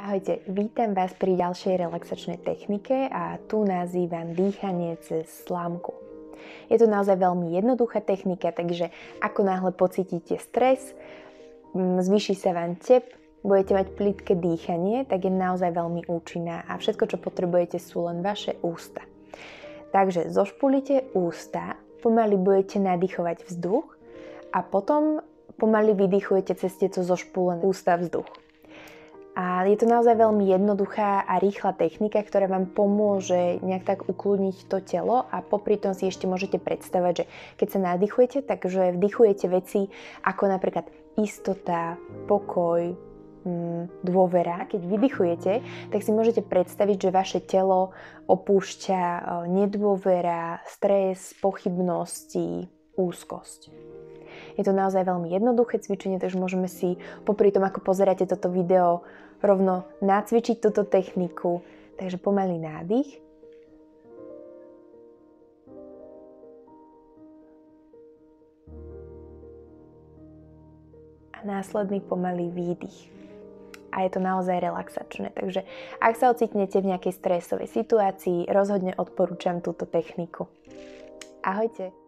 Ahojte, vítam vás pri ďalšej relaxačnej technike a tu nazývam dýchanie cez slámku. Je to naozaj veľmi jednoduchá technika, takže ako náhle pocítite stres, zvýši sa vám tep, budete mať plitké dýchanie, tak je naozaj veľmi účinná a všetko, čo potrebujete, sú len vaše ústa. Takže zošpulite ústa, pomaly budete nadýchovať vzduch a potom pomaly vydychujete cez tieto zošpulené ústa vzduch. A je to naozaj veľmi jednoduchá a rýchla technika, ktorá vám pomôže nejak tak ukludniť to telo a popri tom si ešte môžete predstavať, že keď sa nadýchujete, takže vdychujete veci ako napríklad istota, pokoj, dôvera. Keď vydychujete, tak si môžete predstaviť, že vaše telo opúšťa nedôvera, stres, pochybnosti, úzkosť. Je to naozaj veľmi jednoduché cvičenie, takže môžeme si popri tom, ako pozeráte toto video, rovno nacvičiť túto techniku. Takže pomalý nádych. A následný pomalý výdych. A je to naozaj relaxačné. Takže ak sa ocitnete v nejakej stresovej situácii, rozhodne odporúčam túto techniku. Ahojte!